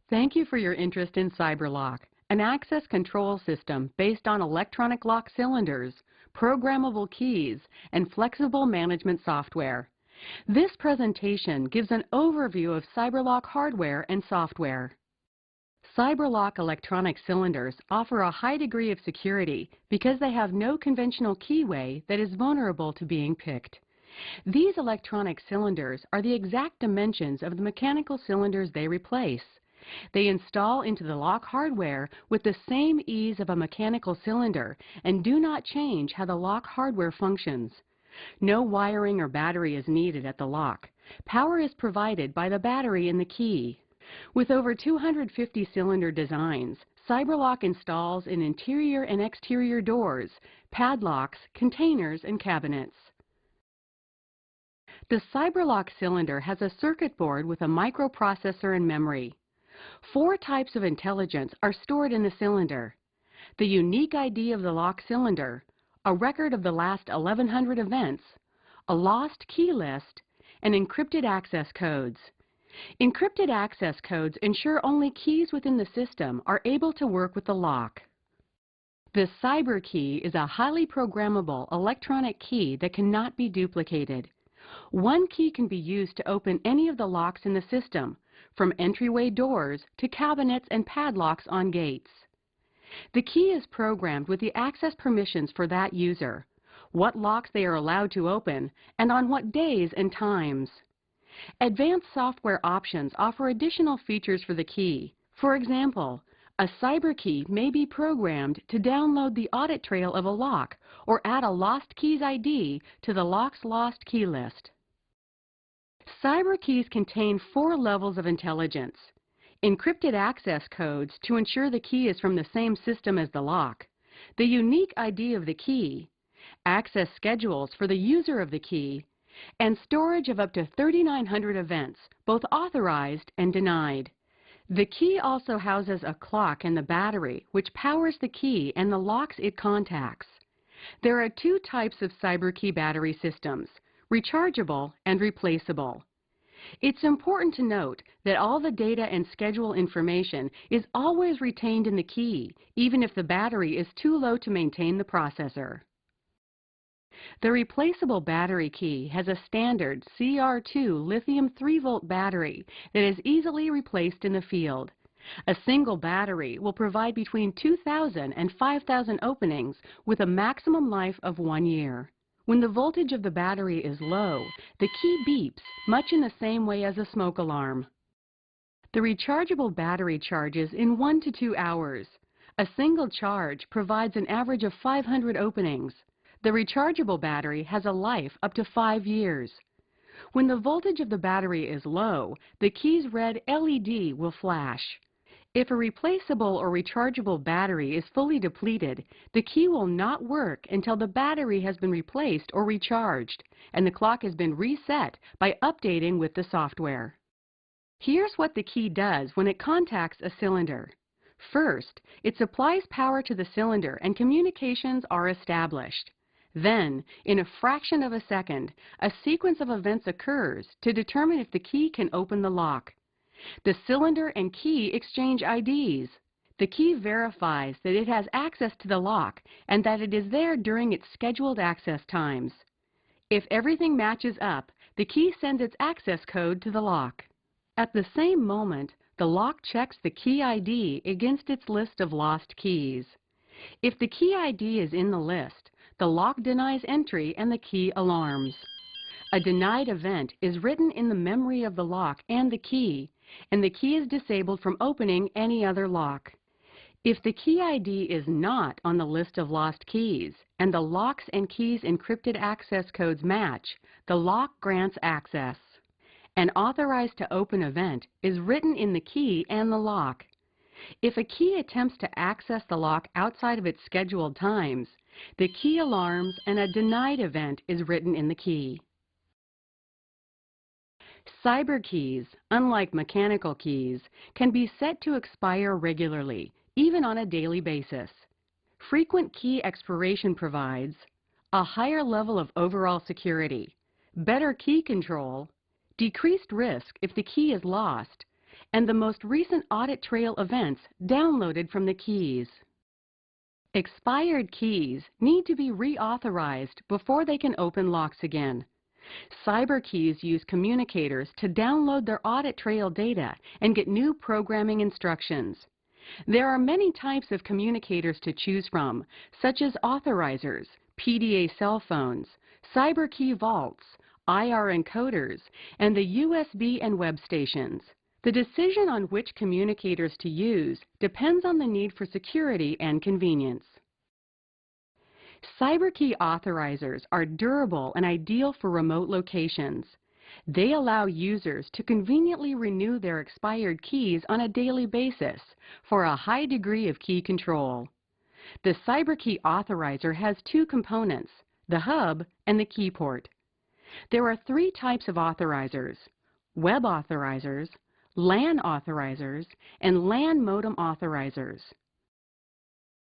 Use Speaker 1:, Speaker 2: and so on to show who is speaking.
Speaker 1: Thank you for your interest in CyberLock, an access control system based on electronic lock cylinders, programmable keys, and flexible management software. This presentation gives an overview of CyberLock hardware and software. CyberLock electronic cylinders offer a high degree of security because they have no conventional keyway that is vulnerable to being picked. These electronic cylinders are the exact dimensions of the mechanical cylinders they replace. They install into the lock hardware with the same ease of a mechanical cylinder and do not change how the lock hardware functions. No wiring or battery is needed at the lock. Power is provided by the battery in the key. With over 250 cylinder designs, CyberLock installs in interior and exterior doors, padlocks, containers, and cabinets. The CyberLock cylinder has a circuit board with a microprocessor and memory. 4 types of intelligence are stored in the cylinder: the unique ID of the lock cylinder, a record of the last 1100 events, a lost key list, and encrypted access codes. Encrypted access codes ensure only keys within the system are able to work with the lock. The Cyber Key is a highly programmable electronic key that cannot be duplicated. One key can be used to open any of the locks in the system, from entryway doors to cabinets and padlocks on gates. The key is programmed with the access permissions for that user, what locks they are allowed to open, and on what days and times. Advanced software options offer additional features for the key. For example, a cyber key may be programmed to download the audit trail of a lock or add a lost keys ID to the lock's lost key list. Cyber keys contain 4 levels of intelligence: encrypted access codes to ensure the key is from the same system as the lock, the unique ID of the key, access schedules for the user of the key, and storage of up to 3,900 events, both authorized and denied. The key also houses a clock and the battery, which powers the key and the locks it contacts. There are 2 types of cyber key battery systems: rechargeable and replaceable. It's important to note that all the data and schedule information is always retained in the key, even if the battery is too low to maintain the processor. The replaceable battery key has a standard CR2 lithium 3-volt battery that is easily replaced in the field. A single battery will provide between 2,000 and 5,000 openings with a maximum life of 1 year. When the voltage of the battery is low, the key beeps, much in the same way as a smoke alarm. The rechargeable battery charges in 1 to 2 hours. A single charge provides an average of 500 openings. The rechargeable battery has a life up to 5 years. When the voltage of the battery is low, the key's red LED will flash. If a replaceable or rechargeable battery is fully depleted, the key will not work until the battery has been replaced or recharged, and the clock has been reset by updating with the software. Here's what the key does when it contacts a cylinder. First, it supplies power to the cylinder and communications are established. Then, in a fraction of a second, a sequence of events occurs to determine if the key can open the lock. The cylinder and key exchange IDs. The key verifies that it has access to the lock and that it is there during its scheduled access times. If everything matches up, the key sends its access code to the lock. At the same moment, the lock checks the key ID against its list of lost keys. If the key ID is in the list, the lock denies entry and the key alarms. A denied event is written in the memory of the lock and the key is disabled from opening any other lock. If the key ID is not on the list of lost keys and the lock's and keys' encrypted access codes match, the lock grants access. An authorized to open event is written in the key and the lock. If a key attempts to access the lock outside of its scheduled times, the key alarms and a denied event is written in the key. Cyber keys, unlike mechanical keys, can be set to expire regularly, even on a daily basis. Frequent key expiration provides a higher level of overall security, better key control, decreased risk if the key is lost, and the most recent audit trail events downloaded from the keys. Expired keys need to be reauthorized before they can open locks again. Cyber keys use communicators to download their audit trail data and get new programming instructions. There are many types of communicators to choose from, such as authorizers, PDA cell phones, cyber key vaults, IR encoders, and the USB and web stations. The decision on which communicators to use depends on the need for security and convenience. Cyber key authorizers are durable and ideal for remote locations. They allow users to conveniently renew their expired keys on a daily basis for a high degree of key control. The cyber key authorizer has two components, the hub and the key port. There are three types of authorizers: web authorizers, LAN authorizers, and LAN modem authorizers.